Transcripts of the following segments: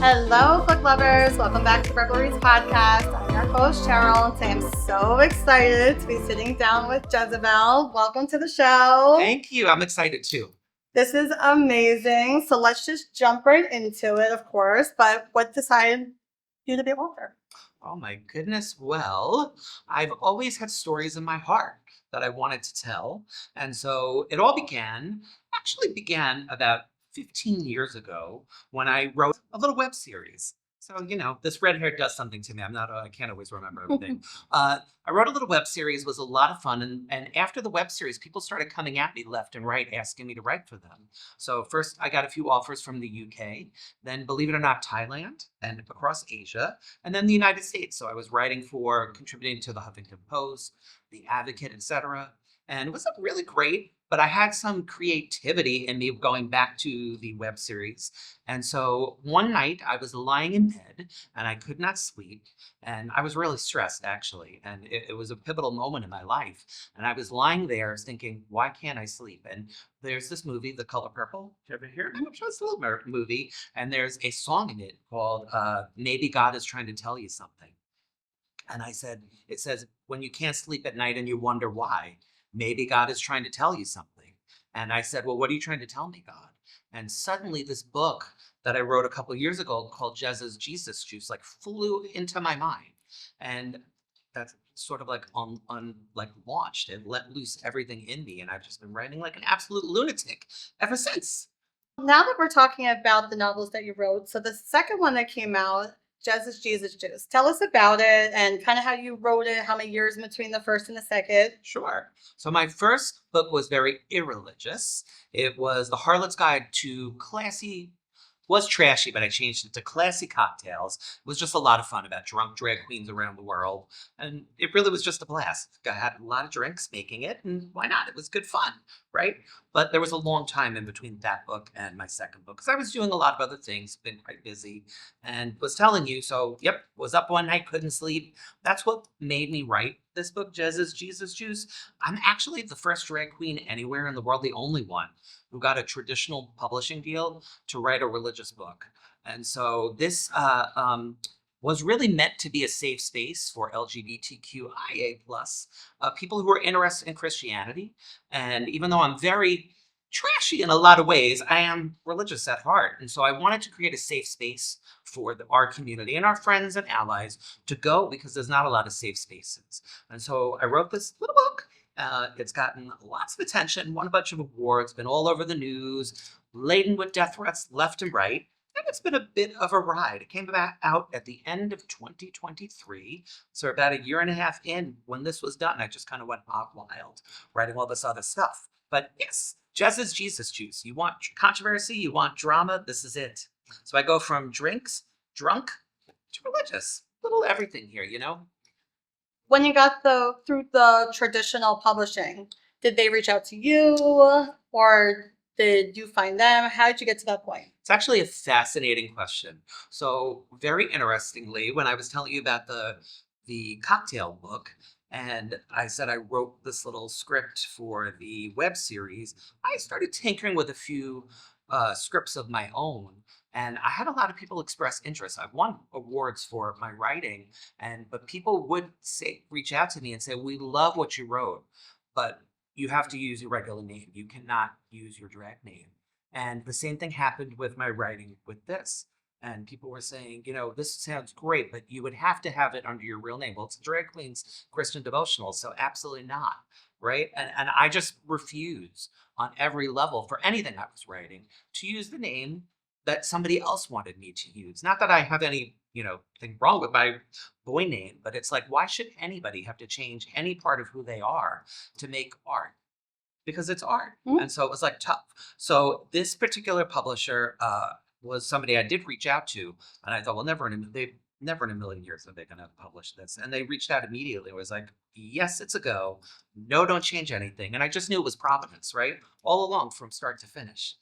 Hello, book lovers. Welcome back to Burglaries Podcast. I'm your host, Cheryl. Today I'm so excited to be sitting down with Jeza Belle. Welcome to the show. Thank you. I'm excited too. This is amazing. So let's just jump right into it, of course. But what decided you to be a author? Oh my goodness. Well, I've always had stories in my heart that I wanted to tell. And so it all actually began about 15 years ago when I wrote a little web series. So, this red hair does something to me. I can't always remember everything. I wrote a little web series, was a lot of fun. And after the web series, people started coming at me left and right, asking me to write for them. So first I got a few offers from the UK, then believe it or not, Thailand, and across Asia, and then the United States. So I was contributing to the Huffington Post, the Advocate, etc. And it was really great, but I had some creativity in me going back to the web series. And so one night I was lying in bed and I could not sleep. And I was really stressed, actually. And it was a pivotal moment in my life. And I was lying there thinking, why can't I sleep? And there's this movie, The Color Purple. Did you ever hear it? I'm sure it's a little movie. And there's a song in it called Maybe God is Trying to Tell You Something. And it says, when you can't sleep at night and you wonder why, maybe God is trying to tell you something. And I said, well, what are you trying to tell me, God? And suddenly this book that I wrote a couple of years ago called Jeza's Jesus Juice flew into my mind. And that's sort of launched and let loose everything in me. And I've just been writing like an absolute lunatic ever since. Now that we're talking about the novels that you wrote, so the second one that came out, Jeza's Jesus Juice. Tell us about it and kind of how you wrote it, how many years in between the first and the second. Sure. So my first book was very irreligious. It was The Harlot's Guide to was trashy, but I changed it to classy cocktails. It was just a lot of fun about drunk drag queens around the world. And it really was just a blast. I had a lot of drinks making it, and why not? It was good fun, right? But there was a long time in between that book and my second book because I was doing a lot of other things, been quite busy, and was telling you. So, yep, was up one night, couldn't sleep. That's what made me write this book, Jeza's Jesus Juice. I'm actually the first drag queen anywhere in the world, the only one who got a traditional publishing deal to write a religious book. And so this was really meant to be a safe space for LGBTQIA plus people who are interested in Christianity. And even though I'm very trashy in a lot of ways, I am religious at heart. And so I wanted to create a safe space for our community and our friends and allies to go because there's not a lot of safe spaces. And so I wrote this little book. It's gotten lots of attention, won a bunch of awards, been all over the news, laden with death threats left and right. And it's been a bit of a ride. It came out at the end of 2023. So about a year and a half in when this was done, I just kind of went hog wild writing all this other stuff. But yes, Jeza's Jesus Juice. You want controversy, you want drama, this is it. So I go from drunk, to religious. Little everything here, When you got through the traditional publishing, did they reach out to you or did you find them? How did you get to that point? It's actually a fascinating question. So very interestingly, when I was telling you about the cocktail book, and I said I wrote this little script for the web series, I started tinkering with a few scripts of my own. And I had a lot of people express interest. I've won awards for my writing, but people would reach out to me and say, "We love what you wrote, but you have to use your regular name. You cannot use your drag name." And the same thing happened with my writing with this. And people were saying, this sounds great, but you would have to have it under your real name. Well, it's a drag queen's Christian devotional, so absolutely not, right? And I just refuse on every level for anything I was writing to use the name that somebody else wanted me to use. Not that I have any, thing wrong with my boy name, but it's like, why should anybody have to change any part of who they are to make art? Because it's art. Mm-hmm. And so it was tough. So this particular publisher was somebody I did reach out to, and I thought, well, never in a million years are they going to publish this. And they reached out immediately. It was like, yes, it's a go. No, don't change anything. And I just knew it was Providence, right? All along from start to finish.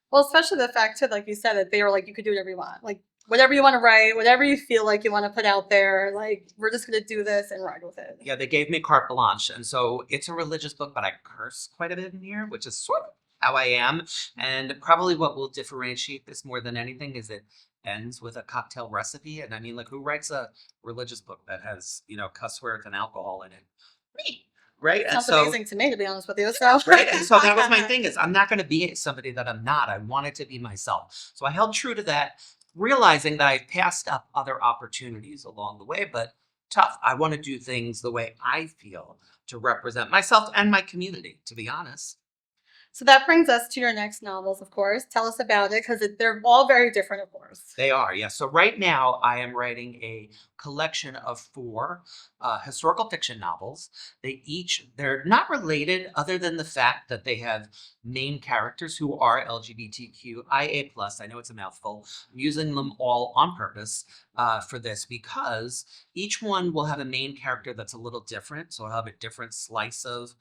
Well, especially the fact too, like you said, that they were like, you could do whatever you want. Like whatever you want to write, whatever you feel like you want to put out there, like we're just going to do this and ride with it. Yeah, they gave me carte blanche. And so it's a religious book, but I curse quite a bit in here, which is sort of how I am. And probably what will differentiate this more than anything is it ends with a cocktail recipe. And I mean, like, who writes a religious book that has, cuss words and alcohol in it? Me. Right. And Sounds so, amazing to me, to be honest with you. So, right. And so that was my thing is I'm not going to be somebody that I'm not. I wanted to be myself. So I held true to that, realizing that I passed up other opportunities along the way, but tough. I want to do things the way I feel to represent myself and my community, to be honest. so that brings us to your next novels, of course. Tell us about it because they're all very different, of course. They are, yes. So right now, I am writing a collection of four historical fiction novels. They're not related, other than the fact that they have main characters who are LGBTQIA plus. I know it's a mouthful. I'm using them all on purpose for this because each one will have a main character that's a little different. So I'll have a different slice of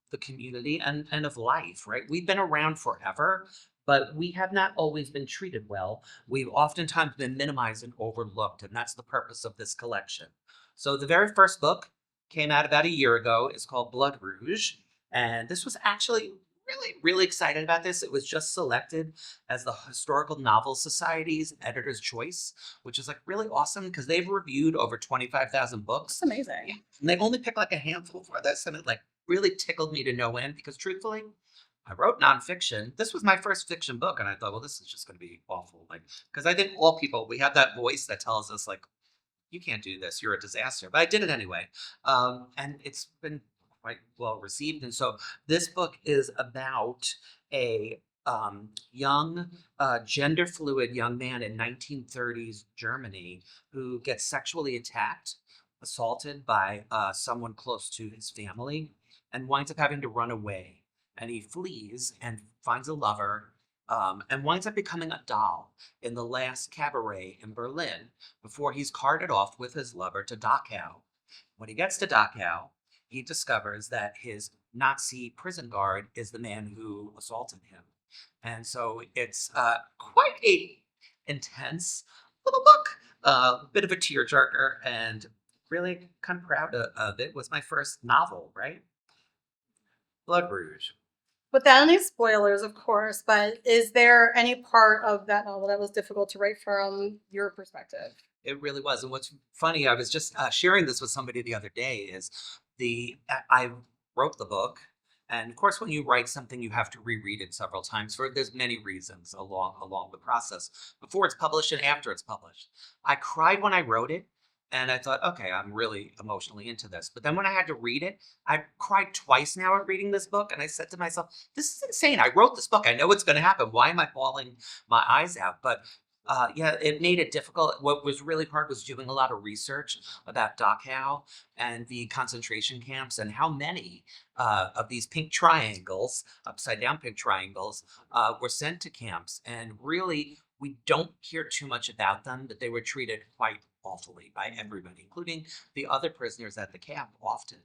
the community and of life, right? We've been around forever, but we have not always been treated well. We've oftentimes been minimized and overlooked, and that's the purpose of this collection. So the very first book came out about a year ago. It's called Blood Rouge, and this was actually really excited about this. It was just selected as the Historical Novel Society's editor's choice, which is like really awesome because they've reviewed over 25,000 That's books. amazing. Yeah. And they only picked like a handful for this, and it like really tickled me to no end because truthfully, I wrote nonfiction. This was my first fiction book, and I thought, well, this is just going to be awful. Like, because I think all people, we have that voice that tells us, like, you can't do this, you're a disaster. But I did it anyway. And it's been quite well received. And so this book is about a young, gender fluid young man in 1930s Germany who gets sexually attacked, assaulted by someone close to his family, and winds up having to run away. And he flees and finds a lover, and winds up becoming a doll in the last cabaret in Berlin before he's carted off with his lover to Dachau. When he gets to Dachau, he discovers that his Nazi prison guard is the man who assaulted him. And so it's quite a intense little book, a bit of a tearjerker, and really kind of proud of it. Was my first novel, right? Blood Rouge. Without any spoilers, of course, but is there any part of that novel that was difficult to write from your perspective? It really was. And what's funny, I was just sharing this with somebody the other day, is I wrote the book. And of course, when you write something, you have to reread it several times for there's many reasons along the process before it's published and after it's published. I cried when I wrote it, and I thought, okay, I'm really emotionally into this. But then when I had to read it, I cried twice now at reading this book, and I said to myself, this is insane. I wrote this book. I know what's going to happen. Why am I bawling my eyes out? But yeah, it made it difficult. What was really hard was doing a lot of research about Dachau and the concentration camps and how many of these pink triangles, upside down pink triangles, were sent to camps. And really, we don't hear too much about them, but they were treated quite awfully by everybody, including the other prisoners at the camp often.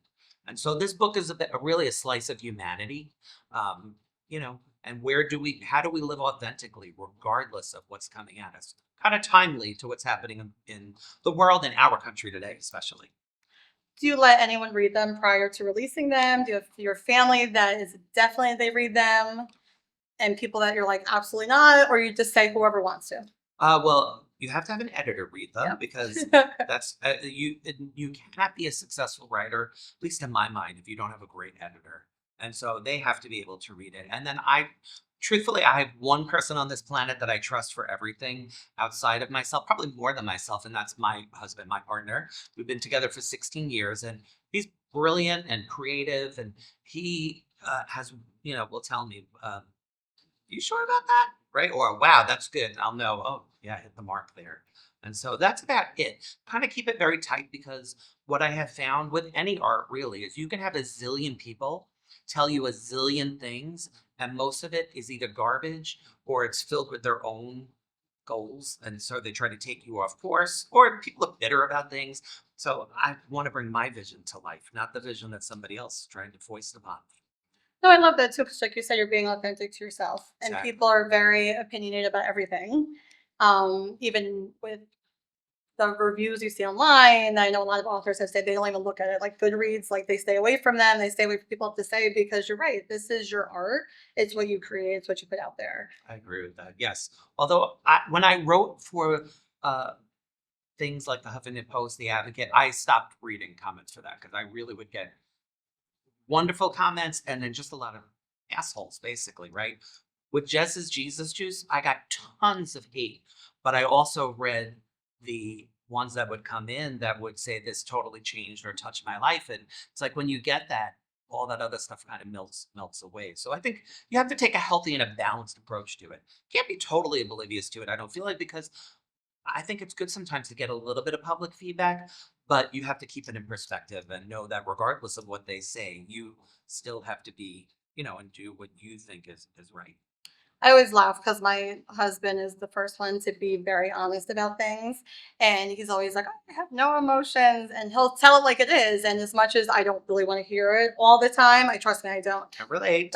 And so this book is really a slice of humanity. Um, and how do we live authentically regardless of what's coming at us? Kind of timely to what's happening in the world and our country today, especially. Do you let anyone read them prior to releasing them? Do you have your family that is definitely they read them and people that you're like absolutely not, or you just say whoever wants to? Well, you have to have an editor read them because Yep. that's you cannot be a successful writer, at least in my mind, if you don't have a great editor. And so they have to be able to read it. And then truthfully, I have one person on this planet that I trust for everything outside of myself, probably more than myself, and that's my husband, my partner. We've been together for 16 years, and he's brilliant and creative, and he will tell me, you sure about that? Right? Or, wow, that's good. I'll know, oh, yeah, hit the mark there. And so that's about it. Kind of keep it very tight because what I have found with any art really is you can have a zillion people tell you a zillion things, and most of it is either garbage or it's filled with their own goals. And so they try to take you off course, or people are bitter about things. So I want to bring my vision to life, not the vision that somebody else is trying to foist upon me. No, I love that too, because like you said, you're being authentic to yourself, and Exactly. people are very opinionated about everything. Even with the reviews you see online. I know a lot of authors have said they don't even look at it. Like Goodreads, like they stay away from them. They stay away from people have to say because you're right. This is your art. It's what you create. It's what you put out there. I agree with that. Yes. Although when I wrote for uh, things like the Huffington Post, The Advocate, I stopped reading comments for that because I really would get wonderful comments and then just a lot of assholes, basically, right? With Jess's Jesus Juice, I got tons of hate, but I also read the ones that would come in that would say this totally changed or touched my life. And it's like when you get that, all that other stuff kind of melts away. So I think you have to take a healthy and a balanced approach to it. Can't be totally oblivious to it. I don't feel like, because I think it's good sometimes to get a little bit of public feedback, but you have to keep it in perspective and know that regardless of what they say, you still have to be, and do what you think is right. I always laugh because my husband is the first one to be very honest about things. And he's always like, I have no emotions. And he'll tell it like it is. And as much as I don't really want to hear it all the time, I trust me, I don't. Can relate.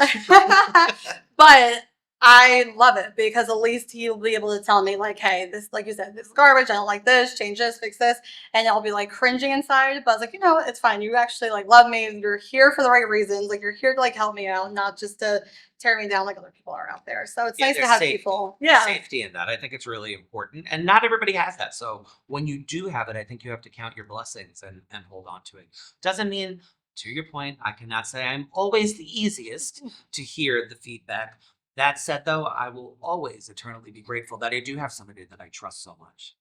But I love it because at least he'll be able to tell me, like, hey, this, like you said, this is garbage. I don't like this. Change this, fix this. And I'll be like cringing inside. But I was like, it's fine. You actually like love me. You're here for the right reasons. Like, you're here to like help me out, not just to tear me down like other people are out there. So it's Yeah, nice to there's have people. Yeah. safety in that. I think it's really important. And not everybody has that. So when you do have it, I think you have to count your blessings and hold on to it. Doesn't mean, to your point, I cannot say I'm always the easiest to hear the feedback. That said, though, I will always eternally be grateful that I do have somebody that I trust so much.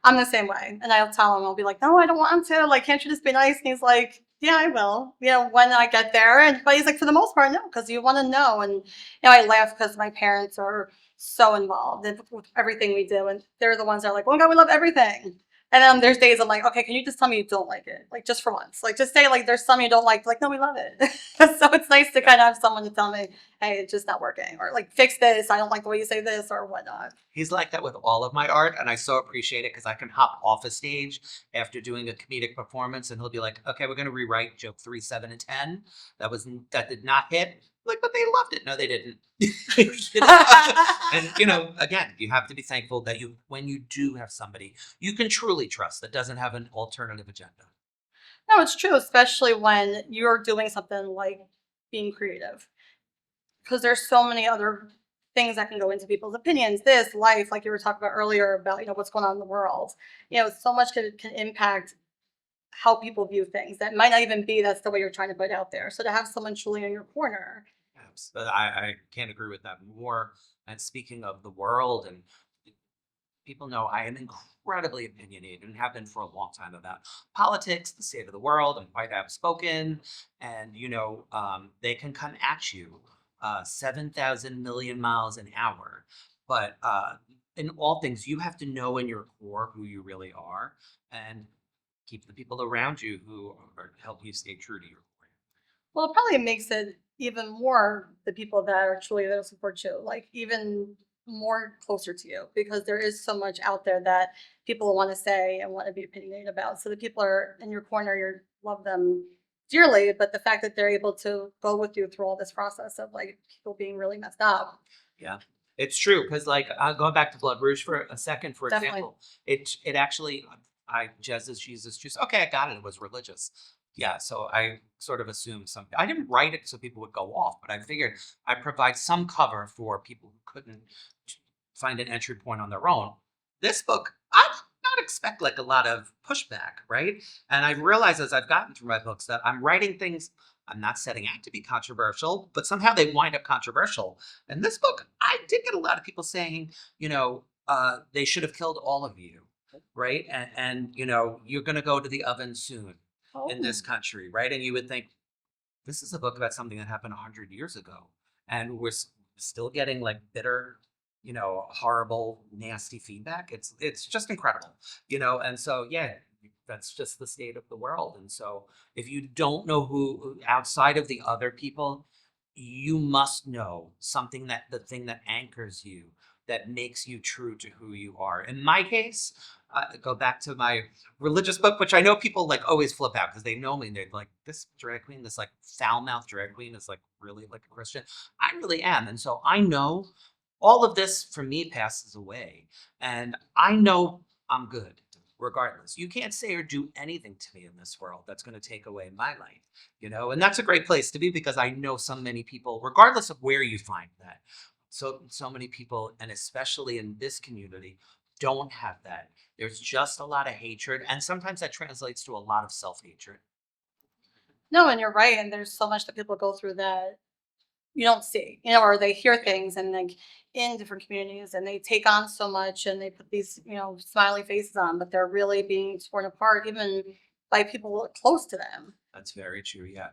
I'm the same way. And I'll tell him, I'll be like, no, I don't want to. Like, can't you just be nice? And he's like, yeah, I will. When I get there. But he's like, for the most part, no, because you want to know. And I laugh because my parents are so involved with everything we do, and they're the ones that are like, oh my god, we love everything. And then there's days I'm like, okay, can you just tell me you don't like it, like just for once, like just say like there's some you don't like. Like, no, we love it. So it's nice to kind of have someone to tell me, hey, it's just not working, or like fix this. I don't like the way you say this, or whatnot. He's like that with all of my art, and I so appreciate it because I can hop off a stage after doing a comedic performance, and he'll be like, "Okay, we're going to rewrite joke 3, 7, and 10. That did not hit." Like, but they loved it. No, they didn't. And again, you have to be thankful that when you do have somebody you can truly trust that doesn't have an alternative agenda. No, it's true, especially when you're doing something like being creative, because there's so many other things that can go into people's opinions. This life, like you were talking about earlier, about what's going on in the world. So much can impact how people view things that might not even be that's the way you're trying to put out there. So to have someone truly in your corner. I can't agree with that more. And speaking of the world, and people know I am incredibly opinionated and have been for a long time about politics, the state of the world. I'm quite outspoken, and they can come at you 7,000 million miles an hour. But in all things, you have to know in your core who you really are, and keep the people around you who help you stay true to your core. Well, it probably makes it even more the people that are truly there to support you, like even more closer to you, because there is so much out there that people want to say and want to be opinionated about. So the people are in your corner, you love them dearly, but the fact that they're able to go with you through all this process of like people being really messed up. Yeah, it's true. Because like going back to Blood Rouge for a second, for Definitely. example, it actually, I Jez's Jesus Juice. Okay, I got it. It was religious. Yeah, so I sort of assumed something. I didn't write it so people would go off, but I figured I provide some cover for people who couldn't find an entry point on their own. This book, I did not expect like a lot of pushback, right? And I've realized as I've gotten through my books that I'm writing things I'm not setting out to be controversial, but somehow they wind up controversial. And this book, I did get a lot of people saying, they should have killed all of you, right? And you're going to go to the oven soon in this Oh. country, right? And you would think this is a book about something that happened 100 years ago, and we're still getting like bitter, horrible, nasty feedback. It's just incredible, And so yeah, that's just the state of the world. And so if you don't know who outside of the other people, you must know something, that the thing that anchors you, that makes you true to who you are. In my case, go back to my religious book, which I know people like always flip out because they know me and they're like, this drag queen, this like foul mouthed drag queen is like really like a Christian. I really am. And so I know all of this for me passes away, and I know I'm good. regardless. You can't say or do anything to me in this world that's going to take away my life, and that's a great place to be because I know so many people, regardless of where you find that. So many people, and especially in this community, don't have that. There's just a lot of hatred, and sometimes that translates to a lot of self-hatred. No, and you're right. And there's so much that people go through that you don't see, or they hear things and like in different communities and they take on so much and they put these, smiley faces on, but they're really being torn apart even by people close to them. That's very true. Yeah,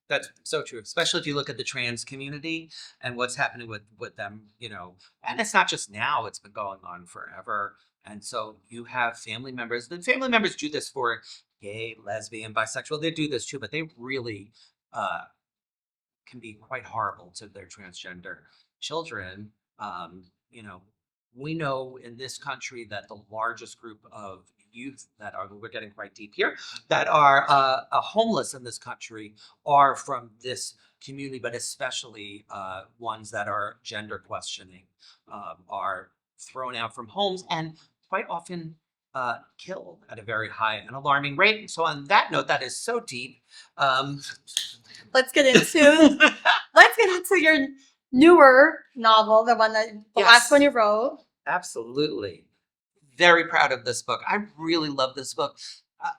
that's so true. Especially if you look at the trans community and what's happening with them. And it's not just now; it's been going on forever. And so you have family members. The family members do this for gay, lesbian, bisexual. They do this too, but they really uh, can be quite horrible to their transgender children. You know, we know in this country that the largest group of youth that are, we're getting quite deep here, that are homeless in this country are from this community, but especially ones that are gender questioning, are thrown out from homes and quite often killed at a very high and alarming rate. So on that note, that is so deep. Um, Let's get into let's get into your newer novel, the last Yes. one you wrote. Absolutely. Very proud of this book. I really love this book. I,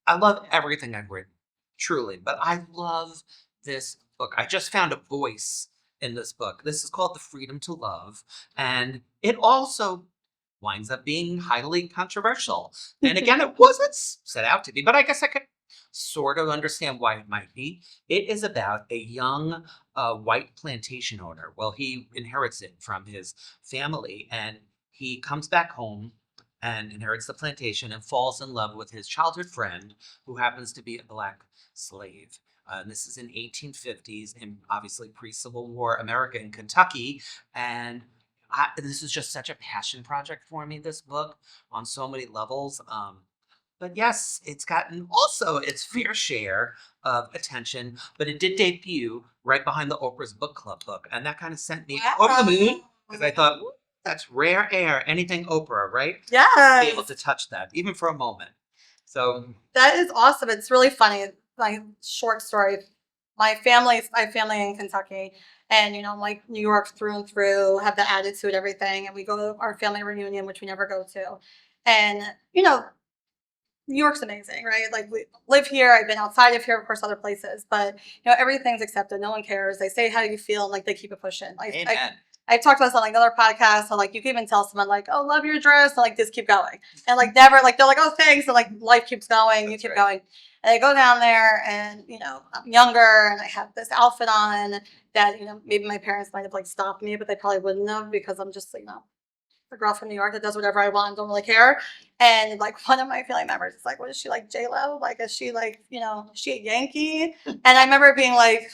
I love everything I've written, truly, but I love this book. I just found a voice in this book. This is called The Freedom to Love, and it also winds up being highly controversial. And again, it wasn't set out to be, but I guess I could sort of understand why it might be. It is about a young white plantation owner. Well, he inherits it from his family, and he comes back home and inherits the plantation and falls in love with his childhood friend, who happens to be a black slave. And this is in 1850s, in obviously pre-Civil War America in Kentucky, and this is just such a passion project for me. This book on so many levels. But yes, it's gotten also its fair share of attention, but it did debut right behind the Oprah's Book Club book. And that kind of sent me over the moon because I thought, "Ooh, that's rare air, anything Oprah, right? Be able Yes. to touch that, even for a moment." So, That is awesome. It's really funny. My short story. I have family in Kentucky, and like New York through and through, have the attitude, everything. And we go to our family reunion, which we never go to. And New York's amazing, right? Like we live here. I've been outside of here, of course, other places, but everything's accepted. No one cares. They say how you feel, and like they keep it pushing. amen. I talked about this on like another podcast. So like you can even tell someone like, "Oh, love your dress," and like just keep going, and like never like they're like, "Oh, thanks," and like life keeps going. You That's keep right. going, and I go down there, and I'm younger, and I have this outfit on that maybe my parents might have like stopped me, but they probably wouldn't have because I'm just a girl from New York that does whatever I want, don't really care. And like one of my family members is like, "What is she like, J Lo? Like, is she like, is she a Yankee?" And I remember being like,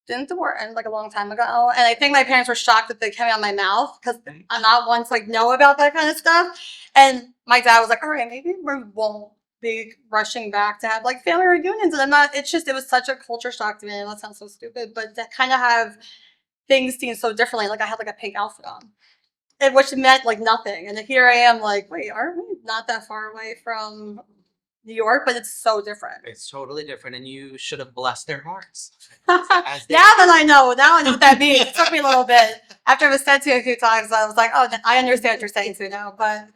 "Didn't the war end like a long time ago?" And I think my parents were shocked that they came out of my mouth because I'm not one to like know about that kind of stuff. And my dad was like, "All right, maybe we won't be rushing back to have like family reunions." And I'm not. It was such a culture shock to me. And that sounds so stupid, but to kind of have things seen so differently. Like I had like a pink outfit on, and which meant like nothing. And here I am, like, wait, aren't we not that far away from New York? But it's so different. It's totally different, and you should have blessed their hearts. Now As they that I know, now I know what that means. It took me a little bit. After it was said to me a few times, I was like, oh, I understand what you're saying too now. But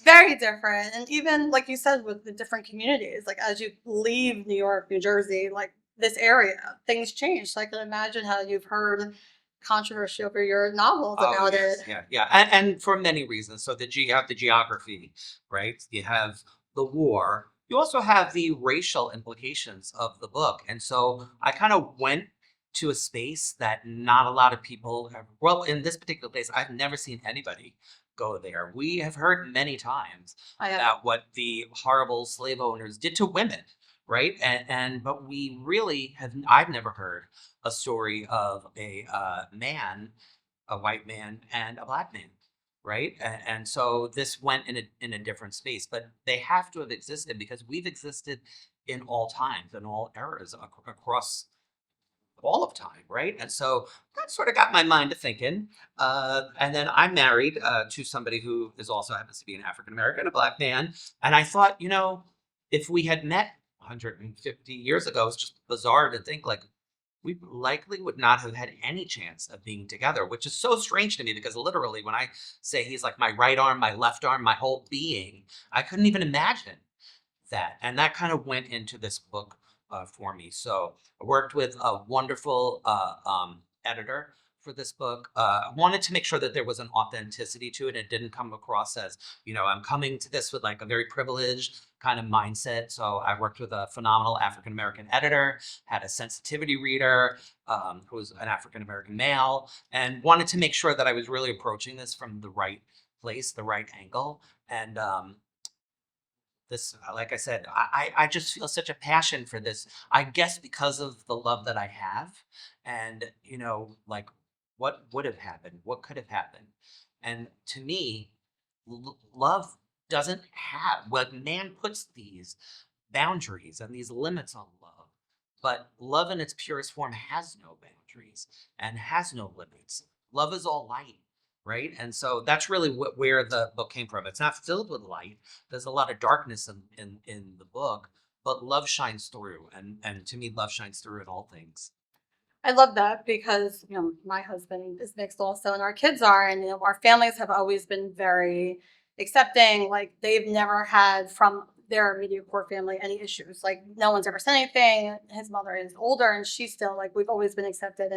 very different. And even like you said, with the different communities, like as you leave New York, New Jersey, like this area, things change. So I can imagine how you've heard controversy over your novels Oh, about yes. it. Yeah. And for many reasons. So you have the geography, right? You have the war. You also have the racial implications of the book. And so I kind of went to a space that not a lot of people have. Well, in this particular place, I've never seen anybody go there. We have heard many times I have. about what the horrible slave owners did to women, right? And but we really have. I've never heard a story of a man, a white man, and a black man, right? And so this went in a different space, but they have to have existed because we've existed in all times and all eras across all of time, right? And so that sort of got my mind to thinking. And then I'm married to somebody who is also happens to be an African American, a Black man. And I thought, if we had met 150 years ago, it's just bizarre to think like we likely would not have had any chance of being together, which is so strange to me because literally when I say he's like my right arm, my left arm, my whole being, I couldn't even imagine that. And that kind of went into this book for me. So I worked with a wonderful editor for this book. I wanted to make sure that there was an authenticity to it. It didn't come across as, I'm coming to this with like a very privileged kind of mindset. So I worked with a phenomenal African American editor, had a sensitivity reader who was an African American male, and wanted to make sure that I was really approaching this from the right place, the right angle. And this, like I said, I just feel such a passion for this. I guess because of the love that I have, and like what would have happened, what could have happened, and to me, love doesn't have. Well, man puts these boundaries and these limits on love, but love in its purest form has no boundaries and has no limits. Love is all light, right? And so that's really where the book came from. It's not filled with light. There's a lot of darkness in the book, but love shines through, and to me, love shines through in all things. I love that because, my husband is mixed also, and our kids are, and, our families have always been very accepting. Like, they've never had from their immediate core family any issues. Like, no one's ever said anything. His mother is older, and she's still like, we've always been accepted.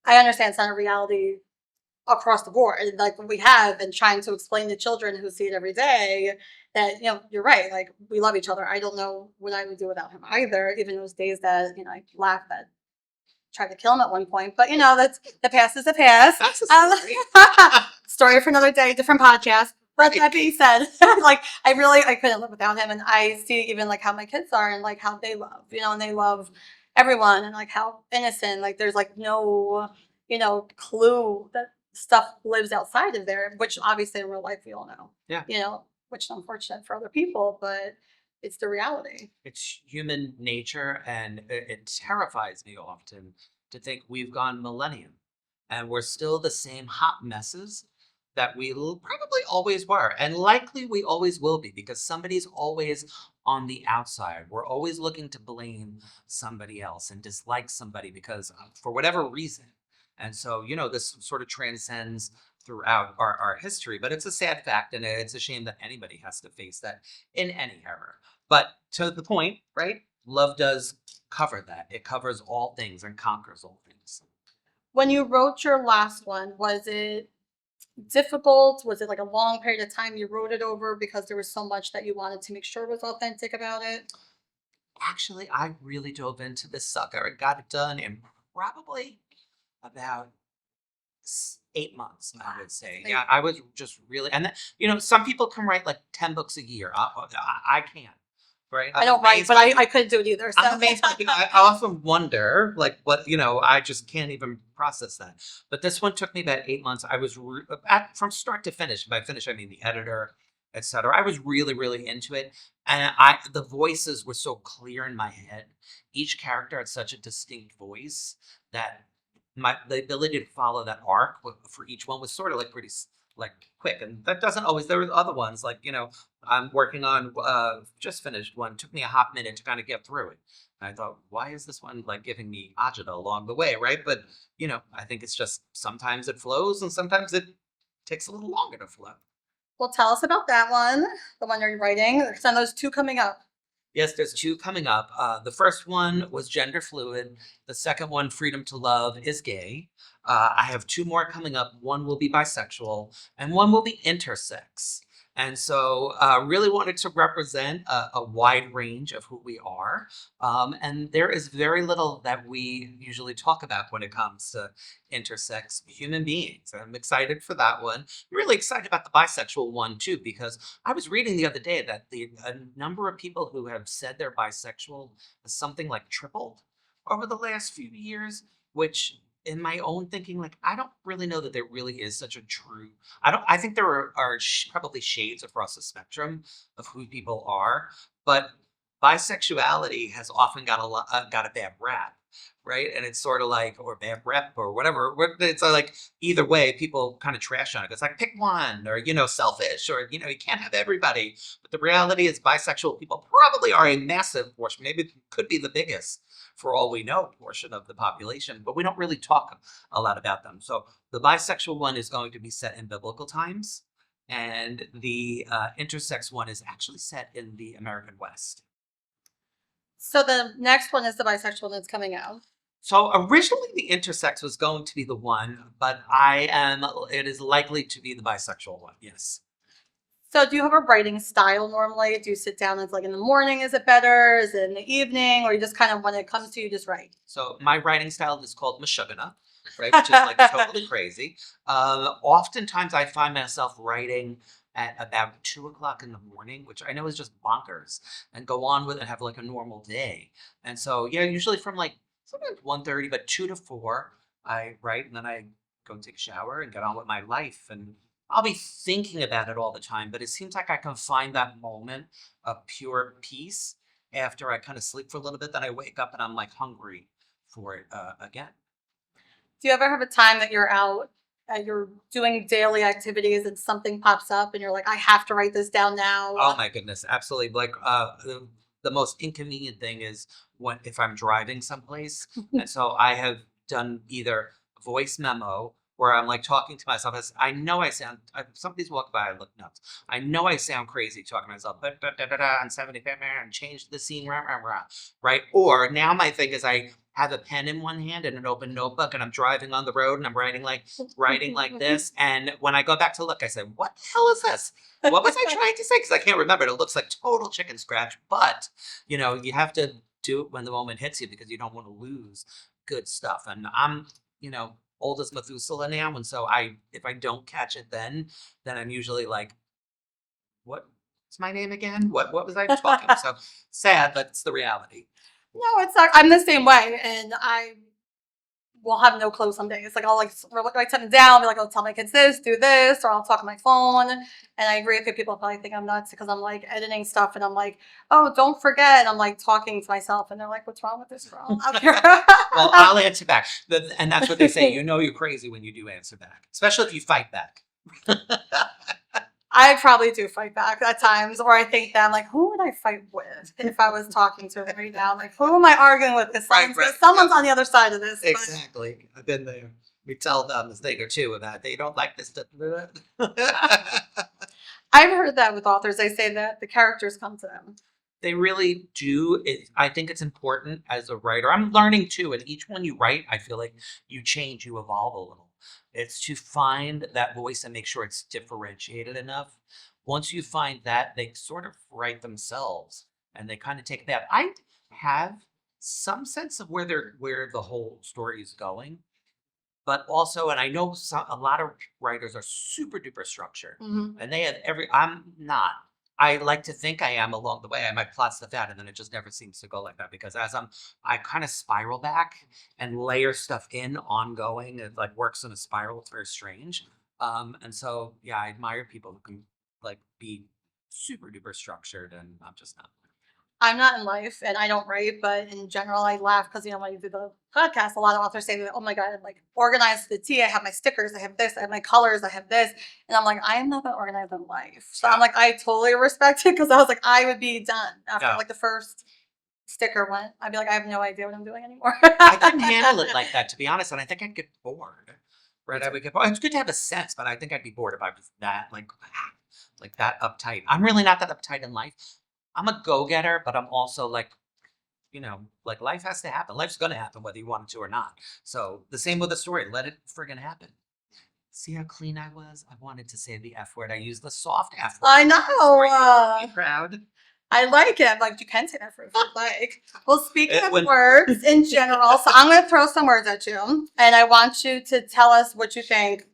I understand it's not a reality across the board, like we have, and trying to explain to children who see it every day that, you're right. Like, we love each other. I don't know what I would do without him either, even those days that, I laugh at tried to kill him at one point, but that's the past is the past. That's a story. Story for another day, different podcast. But that being said, like I couldn't live without him, and I see even like how my kids are and like how they love, and they love everyone, and like how innocent. Like, there's like no, clue that stuff lives outside of there, which obviously in real life we all know. Yeah. Which is unfortunate for other people, but it's the reality. It's human nature, and it terrifies me often to think we've gone millennium and we're still the same hot messes that we probably always were, and likely we always will be, because somebody's always on the outside. We're always looking to blame somebody else and dislike somebody because for whatever reason. And so, this sort of transcends throughout our history, but it's a sad fact, and it's a shame that anybody has to face that in any era. But to the point, right? Love does cover that. It covers all things and conquers all things. When you wrote your last one, was it difficult? Was it like a long period of time you wrote it over because there was so much that you wanted to make sure was authentic about it? Actually, I really dove into this sucker and got it done in probably about 8 months, I would say. Yeah, I was just really, and some people can write like 10 books a year. I can't. Right? I don't write, but I couldn't do it either. So. I'm amazed. I often wonder, like, what, I just can't even process that. But this one took me about 8 months. I was from start to finish. By finish, I mean the editor, etc. I was really, really into it, and the voices were so clear in my head. Each character had such a distinct voice that the ability to follow that arc for each one was sort of like pretty like quick, and that doesn't always. There were other ones like I'm working on just finished one. Took me a hot minute to kind of get through it. And I thought, why is this one like giving me agita along the way, right? But I think it's just sometimes it flows and sometimes it takes a little longer to flow. Well, tell us about that one, the one you're writing. Because I know there's two coming up. Yes, there's two coming up. The first one was gender fluid. The second one, freedom to love, is gay. I have two more coming up. One will be bisexual, and one will be intersex. And so really wanted to represent a wide range of who we are. And there is very little that we usually talk about when it comes to intersex human beings. I'm excited for that one. I'm really excited about the bisexual one too, because I was reading the other day that a number of people who have said they're bisexual has something like tripled over the last few years, which in my own thinking, like, I don't really know that there really is such a true. I think there are probably shades across the spectrum of who people are, but bisexuality has often got a bad rap, right? And it's sort of like, or bad rep or whatever. It's like either way, people kind of trash on it. It's like pick one, or selfish, or you can't have everybody. But the reality is, bisexual people probably are a massive portion. Maybe it could be the biggest, for all we know, portion of the population. But we don't really talk a lot about them. So the bisexual one is going to be set in biblical times, and the intersex one is actually set in the American West. So the next one is the bisexual that's coming out. So originally the intersex was going to be the one, but it is likely to be the bisexual one. Yes. So do you have a writing style normally? Do you sit down and it's like in the morning, is it better? Is it in the evening? Or you just kind of, when it comes to you, just write? So my writing style is called Meshuggah, right? Which is like totally crazy. Oftentimes I find myself writing at about 2 o'clock in the morning, which I know is just bonkers, and go on with it and have like a normal day. And so, yeah, usually from like sometimes 1:30, but 2 to 4, I write, and then I go and take a shower and get on with my life. And I'll be thinking about it all the time, but it seems like I can find that moment of pure peace after I kind of sleep for a little bit. Then I wake up and I'm like hungry for it again. Do you ever have a time that you're out and you're doing daily activities and something pops up and you're like, I have to write this down now? Oh my goodness, absolutely. Like the most inconvenient thing is when if I'm driving someplace, and so I have done either a voice memo where I'm like talking to myself. As I know I sound, if somebody's walking by, I look nuts. I know I sound crazy talking to myself, but on 75 and change the scene, rah, rah, rah, right? Or now my thing is I have a pen in one hand and an open notebook, and I'm driving on the road and I'm writing like this. And when I go back to look, I say, what the hell is this? What was I trying to say? Because I can't remember it. It looks like total chicken scratch, but you have to do it when the moment hits you because you don't want to lose good stuff. And I'm, old as Methuselah now. And so if I don't catch it then I'm usually like, what's my name again? What was I talking? So sad, but it's the reality. No, it's not. I'm the same way. And I will have no clue some days. Like I'll write something down, be like, I'll tell my kids this, do this, or I'll talk on my phone. And I agree with you. People probably think I'm nuts because I'm like editing stuff and I'm like, oh, don't forget. And I'm like talking to myself and they're like, what's wrong with this girl out here? Well, I'll answer back. And that's what they say. You're crazy when you do answer back, especially if you fight back. I probably do fight back at times, or I think that I'm like, who would I fight with if I was talking to them right now? Like, who am I arguing with? Because someone's on the other side of this. Exactly. I've been there. We tell them a thing or two about they don't like this. I've heard that with authors. They say that the characters come to them. They really do. I think it's important as a writer. I'm learning too. And each one you write, I feel like you change, you evolve a little. It's to find that voice and make sure it's differentiated enough. Once you find that, they sort of write themselves and they kind of take that. I have some sense of where the whole story is going, but also, and I know a lot of writers are super duper structured, and they have I'm not. I like to think I am along the way. I might plot stuff out and then it just never seems to go like that because I kind of spiral back and layer stuff in ongoing. It like works in a spiral. It's very strange. And so, yeah, I admire people who can like be super duper structured, and I'm just not. I'm not in life and I don't write, but in general, I laugh because, when you do the podcast, a lot of authors say that, oh my God, I'm like organized to the T. I have my stickers, I have this, I have my colors, I have this. And I'm like, I am not that organized in life. So I'm like, I totally respect it because I was like, I would be done after like the first sticker went. I'd be like, I have no idea what I'm doing anymore. I couldn't handle it like that, to be honest. And I think I'd get bored. Right? I would get bored. It's good to have a sense, but I think I'd be bored if I was that, like that uptight. I'm really not that uptight in life. I'm a go-getter, but I'm also like, like life has to happen. Life's going to happen whether you want it to or not. So the same with the story. Let it friggin' happen. See how clean I was? I wanted to say the F word. I used the soft F word. I know. Be proud. I like it. Like, you can say that for if you like. Well, speaking of words in general, so I'm going to throw some words at you, and I want you to tell us what you think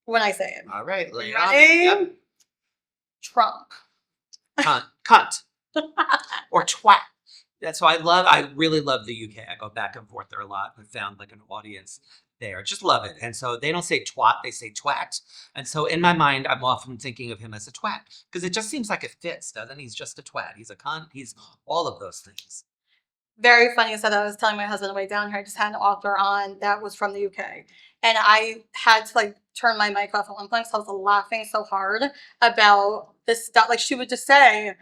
when I say it. All right. Ready? Yep. Trunk. Cunt. Or twat. That's why I really love the UK. I go back and forth there a lot. I found like an audience there. Just love it. And so they don't say twat, they say twat. And so in my mind, I'm often thinking of him as a twat because it just seems like it fits, doesn't he? He's just a twat. He's a cunt. He's all of those things. Very funny. So that I was telling my husband on the way down here, I just had an author on that was from the UK. And I had to like turn my mic off at one point. So I was laughing so hard about this stuff. Like she would just say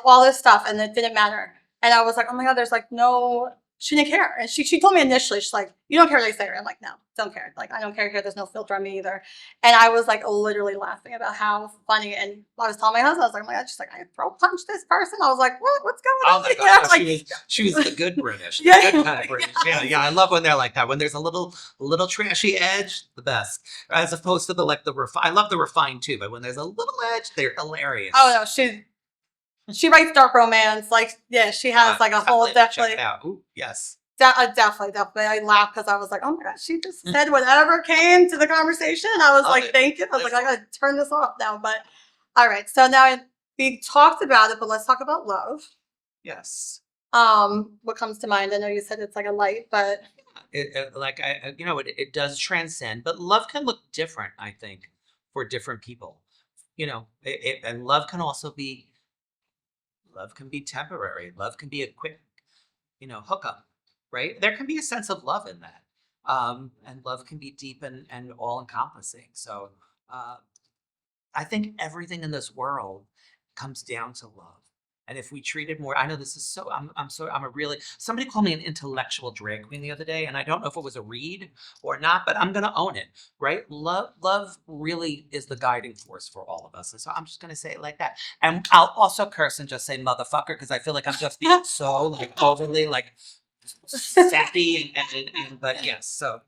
all this stuff and it didn't matter. And I was like, oh my God, there's like no, she didn't care. And she told me initially, she's like, you don't care what they say. I'm like, no, don't care. Like, I don't care here. There's no filter on me either. And I was like literally laughing about how funny. And I was telling my husband, I was like, oh my God, she's like, I throat punched this person. I was like, what? What's going Oh on? my Yeah, God, like, she was the good British, Yeah. the good kind of British. Yeah. I love when they're like that. When there's a little trashy edge, the best. As opposed to the like the I love the refined too, but when there's a little edge, they're hilarious. oh no, she writes dark romance. Like, yeah, she has like a whole Check definitely. it out. Ooh, yes. Definitely. I laughed because I was like, oh my God, she just said whatever came to the conversation. I was Love like, it. thank you. I was like, I gotta turn this off now. But all right. So now we talked about it, but let's talk about love. Yes. What comes to mind? I know you said it's like a light, but It does transcend, but love can look different, I think, for different people. And love can be temporary. Love can be a quick, hookup, right? There can be a sense of love in that. And love can be deep and all encompassing. So, uh, I think everything in this world comes down to love. And if we treated more, I know this is so, I'm a really, somebody called me an intellectual drag queen the other day, and I don't know if it was a read or not, but I'm going to own it, right? Love really is the guiding force for all of us. And so I'm just going to say it like that. And I'll also curse and just say motherfucker, because I feel like I'm just being so like overly like sappy but yes, so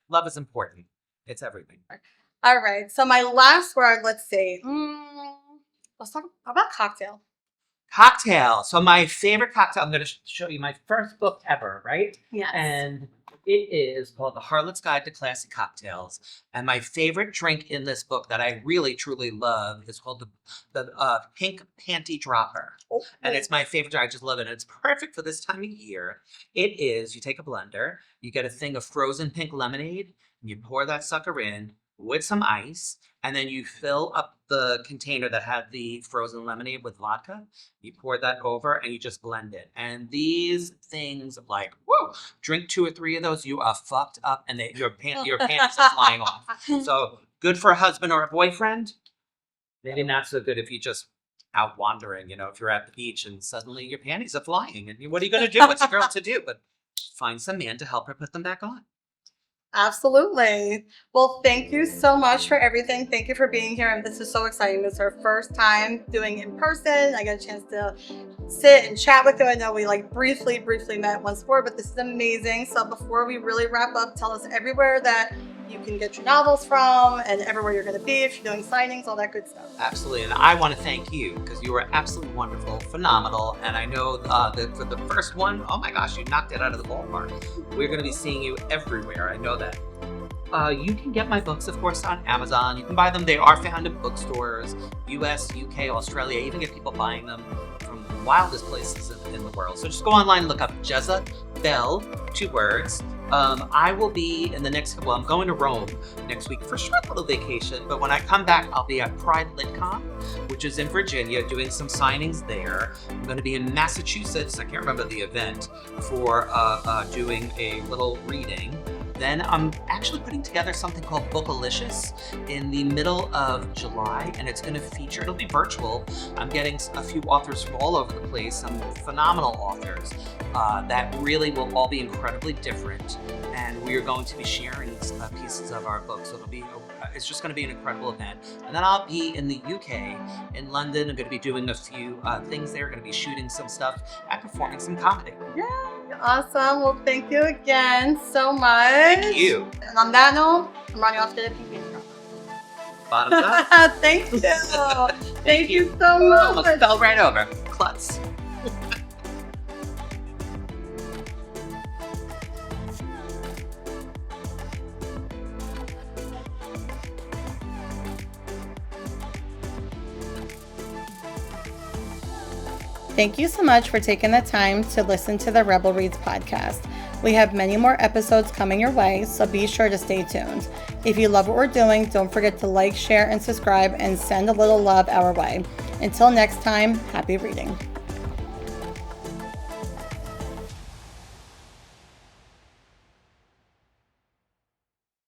love is important. It's everything. all right. So my last word, let's see. Let's talk about cocktail. Cocktail. So my favorite cocktail, I'm going to show you my first book ever, right? Yes. And it is called The Harlot's Guide to Classy Cocktails. And my favorite drink in this book that I really, truly love is called the Pink Panty Dropper. Oh, and it's my favorite. I just love it. And it's perfect for this time of year. It is, you take a blender, you get a thing of frozen pink lemonade, and you pour that sucker in with some ice, and then you fill up the container that had the frozen lemonade with vodka. You pour that over and you just blend it. And these things, like, whoa, drink 2 or 3 of those, you are fucked up, and your pants are flying off. So good for a husband or a boyfriend. Maybe not so good if you just out wandering, if you're at the beach and suddenly your panties are flying. And what are you going to do? What's a girl to do? But find some man to help her put them back on. Absolutely. Well, thank you so much for everything. Thank you for being here. And this is so exciting. This is our first time doing it in person. I got a chance to sit and chat with you. I know we like briefly met once before, but this is amazing. So before we really wrap up, tell us everywhere that you can get your novels from and everywhere you're going to be if you're doing signings, all that good stuff. Absolutely. And I want to thank you because you were absolutely wonderful, phenomenal. And I know that for the first one, oh my gosh, you knocked it out of the ballpark. We're going to be seeing you everywhere. I know that. You can get my books, of course, on Amazon. You can buy them. They are found in bookstores, US, UK, Australia. You even get people buying them from the wildest places in the world. So just go online and look up Jeza Belle, 2 words. I will be in the next couple, I'm going to Rome next week for a short little vacation, but when I come back, I'll be at Pride LitCon, which is in Virginia, doing some signings there. I'm going to be in Massachusetts, I can't remember the event, for doing a little reading. Then I'm actually putting together something called Bookalicious in the middle of July, and it's going to feature, it'll be virtual. I'm getting a few authors from all over the place, some phenomenal authors that really will all be incredibly different. And we are going to be sharing pieces of our books. So it's just going to be an incredible event. And then I'll be in the UK, in London. I'm going to be doing a few things there. Going to be shooting some stuff and performing some comedy. Yeah, awesome. Well, thank you again so much. Thank you. And on that note, I'm running off to the pink panty dropper. Bottoms up. Thank you. Thank you so much. Almost fell right over. Klutz. Thank you so much for taking the time to listen to the Rebel Reads podcast. We have many more episodes coming your way, so be sure to stay tuned. If you love what we're doing, don't forget to like, share, and subscribe, and send a little love our way. Until next time, happy reading.